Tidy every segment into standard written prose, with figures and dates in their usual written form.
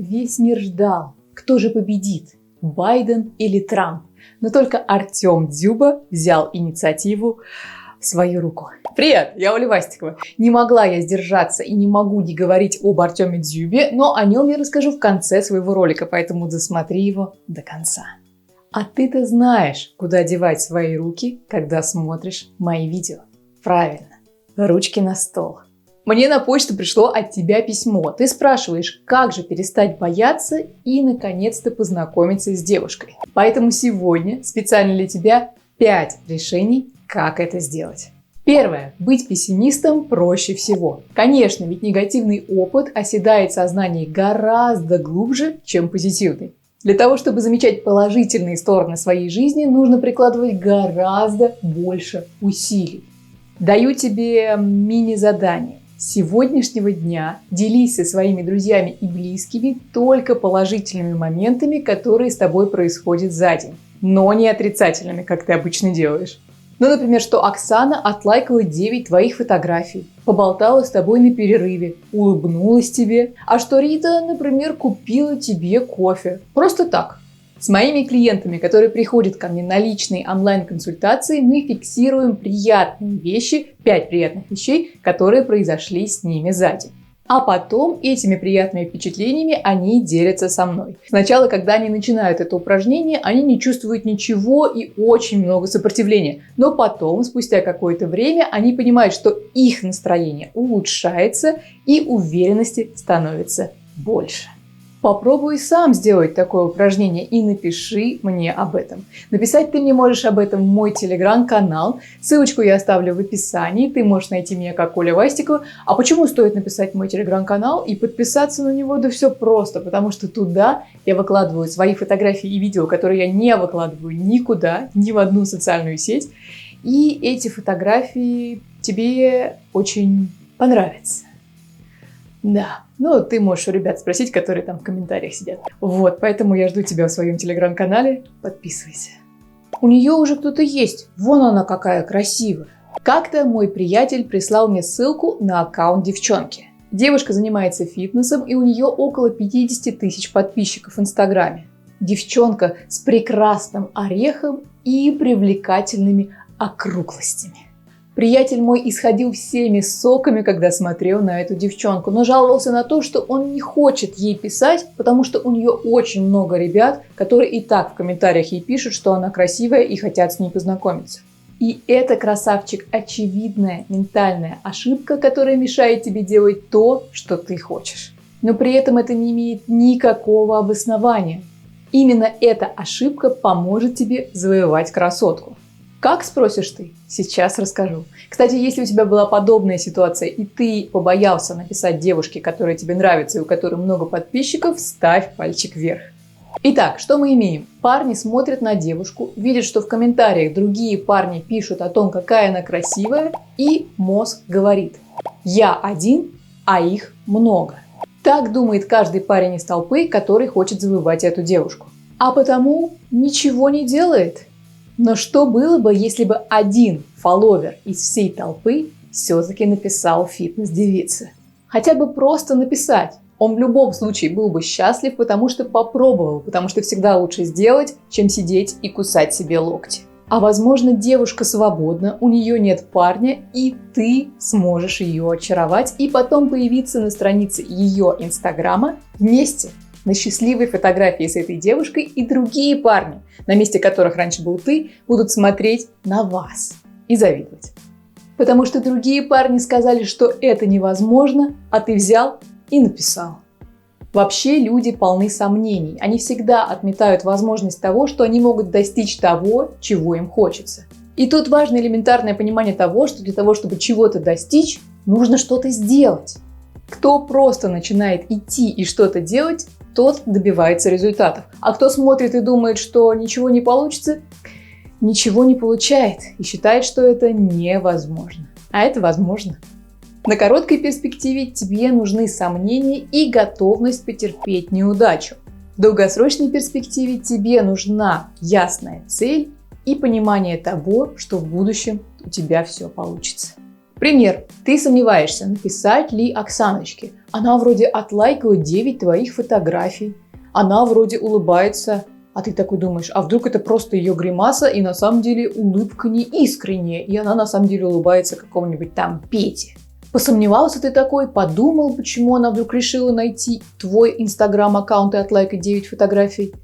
Весь мир ждал, кто же победит, Байден или Трамп. Но только Артем Дзюба взял инициативу в свою руку. Привет, я Оля Вастикова. Не могла я сдержаться и не могу не говорить об Артеме Дзюбе, но о нем я расскажу в конце своего ролика, поэтому досмотри его до конца. А ты-то знаешь, куда девать свои руки, когда смотришь мои видео? Правильно, ручки на стол. Мне на почту пришло от тебя письмо. Ты спрашиваешь, как же перестать бояться и наконец-то познакомиться с девушкой. Поэтому сегодня специально для тебя 5 решений, как это сделать. Первое. Быть пессимистом проще всего. Конечно, ведь негативный опыт оседает в сознании гораздо глубже, чем позитивный. Для того, чтобы замечать положительные стороны своей жизни, нужно прикладывать гораздо больше усилий. Даю тебе мини-задание. С сегодняшнего дня делись со своими друзьями и близкими только положительными моментами, которые с тобой происходят за день, но не отрицательными, как ты обычно делаешь. Ну, например, что Оксана отлайкала 9 твоих фотографий, поболтала с тобой на перерыве, улыбнулась тебе, а что Рита, например, купила тебе кофе. Просто так. С моими клиентами, которые приходят ко мне на личные онлайн-консультации, мы фиксируем приятные вещи, 5 приятных вещей, которые произошли с ними за день. А потом этими приятными впечатлениями они делятся со мной. Сначала, когда они начинают это упражнение, они не чувствуют ничего и очень много сопротивления. Но потом, спустя какое-то время, они понимают, что их настроение улучшается и уверенности становится больше. Попробуй сам сделать такое упражнение и напиши мне об этом. Написать ты мне можешь об этом в мой телеграм-канал. Ссылочку я оставлю в описании. Ты можешь найти меня как Оля Вастикова. А почему стоит написать в мой телеграм-канал и подписаться на него? Да все просто, потому что туда я выкладываю свои фотографии и видео, которые я не выкладываю никуда, ни в одну социальную сеть. И эти фотографии тебе очень понравятся. Да, ну ты можешь у ребят спросить, которые там в комментариях сидят. Вот, поэтому я жду тебя в своем телеграм-канале. Подписывайся. У нее уже кто-то есть. Вон она какая красивая. Как-то мой приятель прислал мне ссылку на аккаунт девчонки. Девушка занимается фитнесом, и у нее около 50 тысяч подписчиков в Инстаграме. Девчонка с прекрасным орехом и привлекательными округлостями. Приятель мой исходил всеми соками, когда смотрел на эту девчонку, но жаловался на то, что он не хочет ей писать, потому что у нее очень много ребят, которые и так в комментариях ей пишут, что она красивая и хотят с ней познакомиться. И это, красавчик, очевидная ментальная ошибка, которая мешает тебе делать то, что ты хочешь. Но при этом это не имеет никакого обоснования. Именно эта ошибка поможет тебе завоевать красотку. Как, спросишь ты? Сейчас расскажу. Кстати, если у тебя была подобная ситуация, и ты побоялся написать девушке, которая тебе нравится и у которой много подписчиков, ставь пальчик вверх. Итак, что мы имеем? Парни смотрят на девушку, видят, что в комментариях другие парни пишут о том, какая она красивая, и мозг говорит: «Я один, а их много». Так думает каждый парень из толпы, который хочет завоевать эту девушку. А потому ничего не делает. Но что было бы, если бы один фолловер из всей толпы все-таки написал фитнес-девице? Хотя бы просто написать. Он в любом случае был бы счастлив, потому что попробовал, потому что всегда лучше сделать, чем сидеть и кусать себе локти. А возможно, девушка свободна, у нее нет парня, и ты сможешь ее очаровать и потом появиться на странице ее инстаграма вместе. На счастливой фотографии с этой девушкой, и другие парни, на месте которых раньше был ты, будут смотреть на вас и завидовать. Потому что другие парни сказали, что это невозможно, а ты взял и написал. Вообще люди полны сомнений. Они всегда отметают возможность того, что они могут достичь того, чего им хочется. И тут важно элементарное понимание того, что для того, чтобы чего-то достичь, нужно что-то сделать. Кто просто начинает идти и что-то делать, тот добивается результатов. А кто смотрит и думает, что ничего не получится, ничего не получает и считает, что это невозможно. А это возможно. На короткой перспективе тебе нужны сомнения и готовность потерпеть неудачу. В долгосрочной перспективе тебе нужна ясная цель и понимание того, что в будущем у тебя все получится. Пример. Ты сомневаешься, написать ли Оксаночке. Она вроде отлайкала 9 твоих фотографий. Она вроде улыбается. А ты такой думаешь, а вдруг это просто ее гримаса, и на самом деле улыбка не искренняя, и она на самом деле улыбается какому-нибудь там Пете. Посомневался ты такой, подумал, почему она вдруг решила найти твой инстаграм-аккаунт и отлайкать 9 фотографий.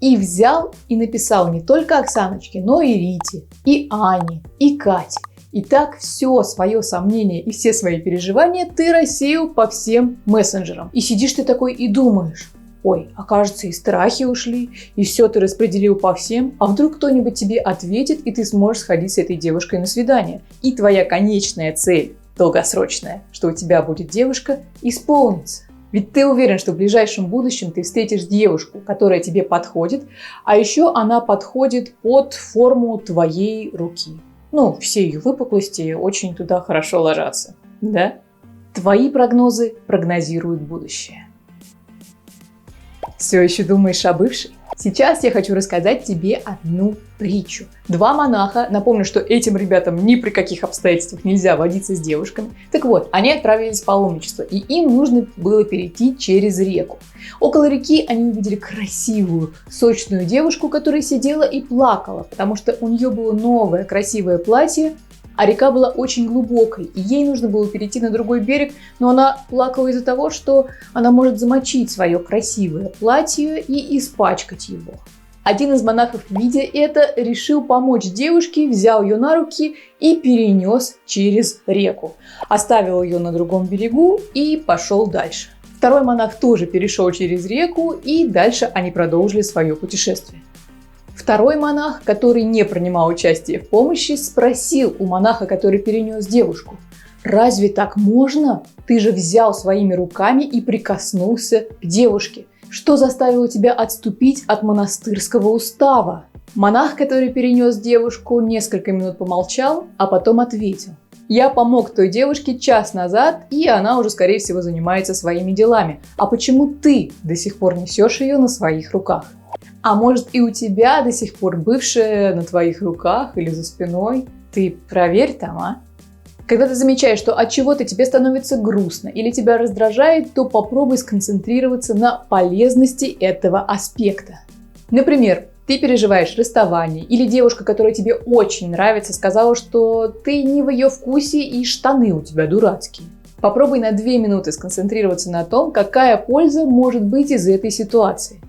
И взял и написал не только Оксаночке, но и Рите, и Ане, и Кате. И так все свое сомнение и все свои переживания ты рассеял по всем мессенджерам. И сидишь ты такой и думаешь, ой, окажется, и страхи ушли, и все ты распределил по всем, а вдруг кто-нибудь тебе ответит, и ты сможешь сходить с этой девушкой на свидание. И твоя конечная цель, долгосрочная, что у тебя будет девушка, исполнится. Ведь ты уверен, что в ближайшем будущем ты встретишь девушку, которая тебе подходит, а еще она подходит под форму твоей руки. Ну, все ее выпуклости очень туда хорошо ложатся, да? Твои прогнозы прогнозируют будущее. Все еще думаешь о бывшей? Сейчас я хочу рассказать тебе одну притчу. 2 монаха, напомню, что этим ребятам ни при каких обстоятельствах нельзя водиться с девушками. Так вот, они отправились в паломничество, и им нужно было перейти через реку. Около реки они увидели красивую, сочную девушку, которая сидела и плакала, потому что у нее было новое красивое платье, а река была очень глубокой, и ей нужно было перейти на другой берег, но она плакала из-за того, что она может замочить свое красивое платье и испачкать его. Один из монахов, видя это, решил помочь девушке, взял ее на руки и перенес через реку. Оставил ее на другом берегу и пошел дальше. Второй монах тоже перешел через реку, и дальше они продолжили свое путешествие. Второй монах, который не принимал участие в помощи, спросил у монаха, который перенес девушку: «Разве так можно? Ты же взял своими руками и прикоснулся к девушке. Что заставило тебя отступить от монастырского устава?» Монах, который перенес девушку, несколько минут помолчал, а потом ответил: «Я помог той девушке час назад, и она уже, скорее всего, занимается своими делами. А почему ты до сих пор несешь ее на своих руках? А может, и у тебя до сих пор бывшая на твоих руках или за спиной? Ты проверь там, а?» Когда ты замечаешь, что от чего-то тебе становится грустно или тебя раздражает, то попробуй сконцентрироваться на полезности этого аспекта. Например, ты переживаешь расставание, или девушка, которая тебе очень нравится, сказала, что ты не в ее вкусе и штаны у тебя дурацкие. Попробуй на 2 минуты сконцентрироваться на том, какая польза может быть из этой ситуации.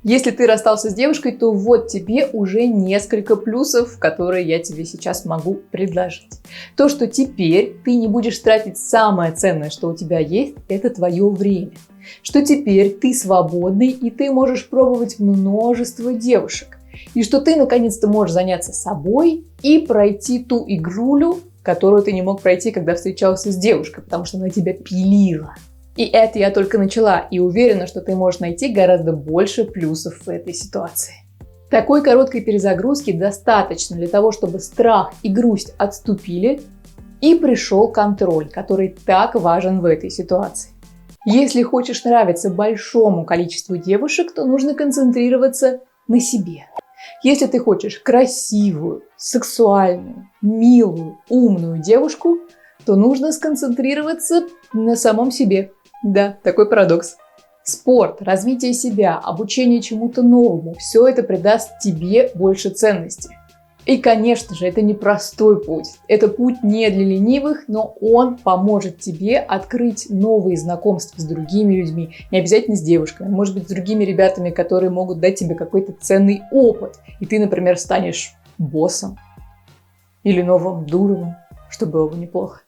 Если ты расстался с девушкой, то вот тебе уже несколько плюсов, которые я тебе сейчас могу предложить. То, что теперь ты не будешь тратить самое ценное, что у тебя есть, это твое время. Что теперь ты свободный, и ты можешь пробовать множество девушек. И что ты наконец-то можешь заняться собой и пройти ту игрулю, которую ты не мог пройти, когда встречался с девушкой, потому что она тебя пилила. И это я только начала, и уверена, что ты можешь найти гораздо больше плюсов в этой ситуации. Такой короткой перезагрузки достаточно для того, чтобы страх и грусть отступили, и пришел контроль, который так важен в этой ситуации. Если хочешь нравиться большому количеству девушек, то нужно концентрироваться на себе. Если ты хочешь красивую, сексуальную, милую, умную девушку, то нужно сконцентрироваться на самом себе. Да, такой парадокс. Спорт, развитие себя, обучение чему-то новому – все это придаст тебе больше ценности. И, конечно же, это непростой путь. Это путь не для ленивых, но он поможет тебе открыть новые знакомства с другими людьми. Не обязательно с девушками, может быть, с другими ребятами, которые могут дать тебе какой-то ценный опыт. И ты, например, станешь боссом или новым Дуровым, что было бы неплохо.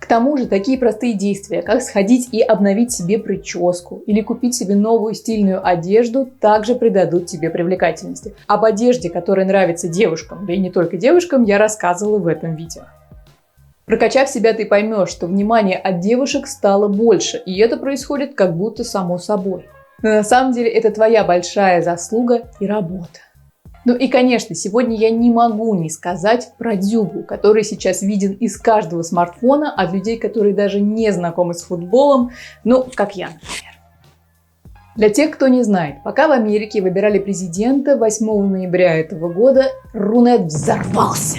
К тому же такие простые действия, как сходить и обновить себе прическу или купить себе новую стильную одежду, также придадут тебе привлекательности. Об одежде, которая нравится девушкам, да и не только девушкам, я рассказывала в этом видео. Прокачав себя, ты поймешь, что внимание от девушек стало больше, и это происходит как будто само собой. Но на самом деле это твоя большая заслуга и работа. Ну и, конечно, сегодня я не могу не сказать про Дзюбу, который сейчас виден из каждого смартфона от людей, которые даже не знакомы с футболом, ну, как я, например. Для тех, кто не знает, пока в Америке выбирали президента 8 ноября этого года, Рунет взорвался.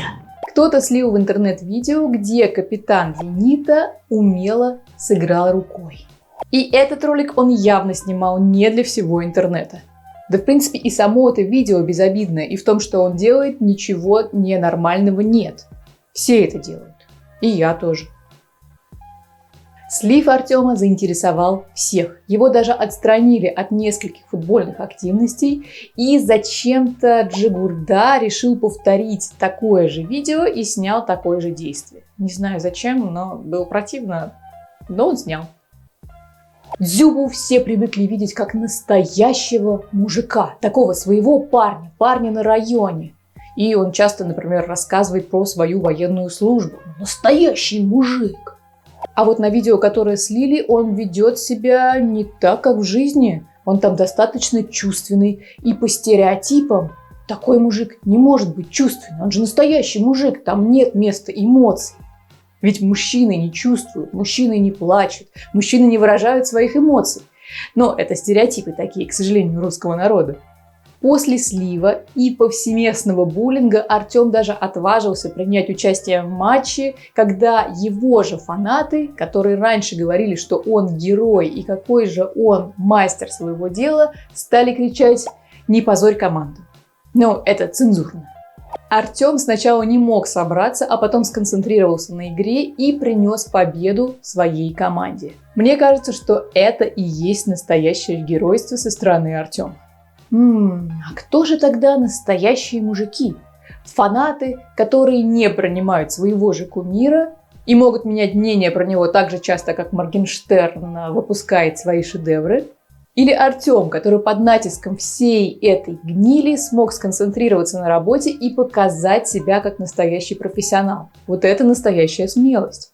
Кто-то слил в интернет видео, где капитан Венита умело сыграл рукой. И этот ролик он явно снимал не для всего интернета. Да, в принципе, и само это видео безобидное, и в том, что он делает, ничего ненормального нет. Все это делают. И я тоже. Слив Артема заинтересовал всех. Его даже отстранили от нескольких футбольных активностей, и зачем-то Джигурда решил повторить такое же видео и снял такое же действие. Не знаю зачем, но было противно, но он снял. Дзюбу все привыкли видеть как настоящего мужика, такого своего парня на районе. И он часто, например, рассказывает про свою военную службу. Настоящий мужик. А вот на видео, которое слили, он ведет себя не так, как в жизни. Он там достаточно чувственный. И по стереотипам такой мужик не может быть чувственный. Он же настоящий мужик, там нет места эмоций. Ведь мужчины не чувствуют, мужчины не плачут, мужчины не выражают своих эмоций. Но это стереотипы такие, к сожалению, русского народа. После слива и повсеместного буллинга Артем даже отважился принять участие в матче, когда его же фанаты, которые раньше говорили, что он герой и какой же он мастер своего дела, стали кричать «Не позорь команду». Но это цензурно. Артем сначала не мог собраться, а потом сконцентрировался на игре и принес победу своей команде. Мне кажется, что это и есть настоящее геройство со стороны Артема. А кто же тогда настоящие мужики? Фанаты, которые не принимают своего же кумира и могут менять мнение про него так же часто, как Моргенштерн выпускает свои шедевры? Или Артем, который под натиском всей этой гнили смог сконцентрироваться на работе и показать себя как настоящий профессионал? Вот это настоящая смелость.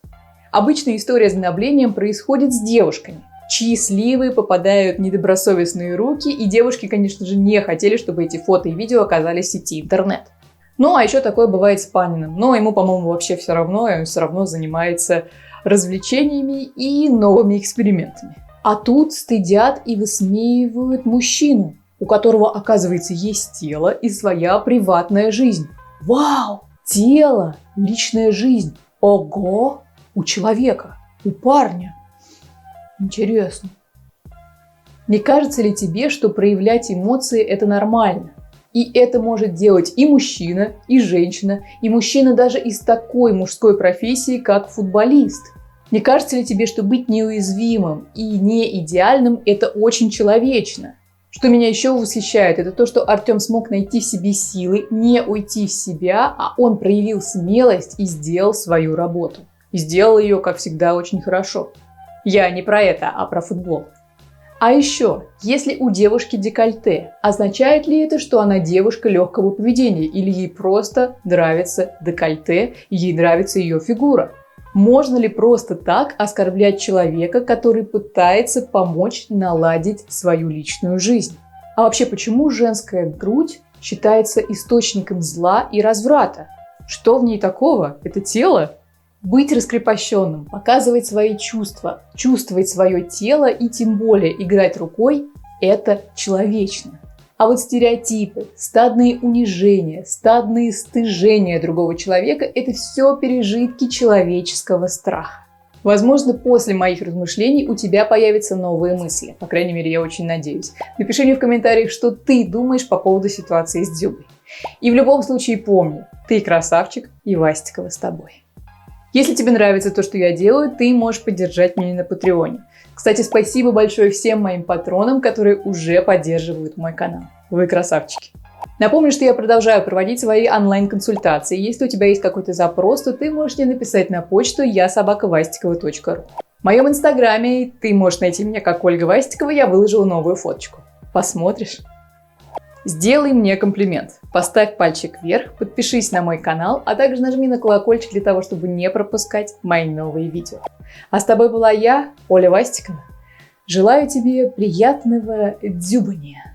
Обычная история с гноблением происходит с девушками, чьи сливы попадают в недобросовестные руки, и девушки, конечно же, не хотели, чтобы эти фото и видео оказались в сети интернет. Ну, а еще такое бывает с Паниным, но ему, по-моему, вообще все равно, и он все равно занимается развлечениями и новыми экспериментами. А тут стыдят и высмеивают мужчину, у которого, оказывается, есть тело и своя приватная жизнь. Вау! Тело, личная жизнь. Ого! У человека, у парня. Интересно. Не кажется ли тебе, что проявлять эмоции – это нормально? И это может делать и мужчина, и женщина, и мужчина даже из такой мужской профессии, как футболист. Не кажется ли тебе, что быть неуязвимым и не идеальным – это очень человечно? Что меня еще восхищает, это то, что Артем смог найти в себе силы, не уйти в себя, а он проявил смелость и сделал свою работу. И сделал ее, как всегда, очень хорошо. Я не про это, а про футбол. А еще, если у девушки декольте, означает ли это, что она девушка легкого поведения, или ей просто нравится декольте, и ей нравится ее фигура? Можно ли просто так оскорблять человека, который пытается помочь наладить свою личную жизнь? А вообще, почему женская грудь считается источником зла и разврата? Что в ней такого? Это тело? Быть раскрепощенным, показывать свои чувства, чувствовать свое тело и тем более играть рукой – это человечно. А вот стереотипы, стадные унижения, стадные стыжения другого человека – это все пережитки человеческого страха. Возможно, после моих размышлений у тебя появятся новые мысли. По крайней мере, я очень надеюсь. Напиши мне в комментариях, что ты думаешь по поводу ситуации с Дзюбой. И в любом случае помни, ты красавчик, и Вастикова с тобой. Если тебе нравится то, что я делаю, ты можешь поддержать меня на Патреоне. Кстати, спасибо большое всем моим патронам, которые уже поддерживают мой канал. Вы красавчики. Напомню, что я продолжаю проводить свои онлайн-консультации. Если у тебя есть какой-то запрос, то ты можешь мне написать на почту я@vastикова.ru. В моем инстаграме ты можешь найти меня как Ольга Вастикова, я выложила новую фоточку. Посмотришь? Сделай мне комплимент. Поставь пальчик вверх, подпишись на мой канал, а также нажми на колокольчик для того, чтобы не пропускать мои новые видео. А с тобой была я, Оля Вастикова. Желаю тебе приятного дзюбания.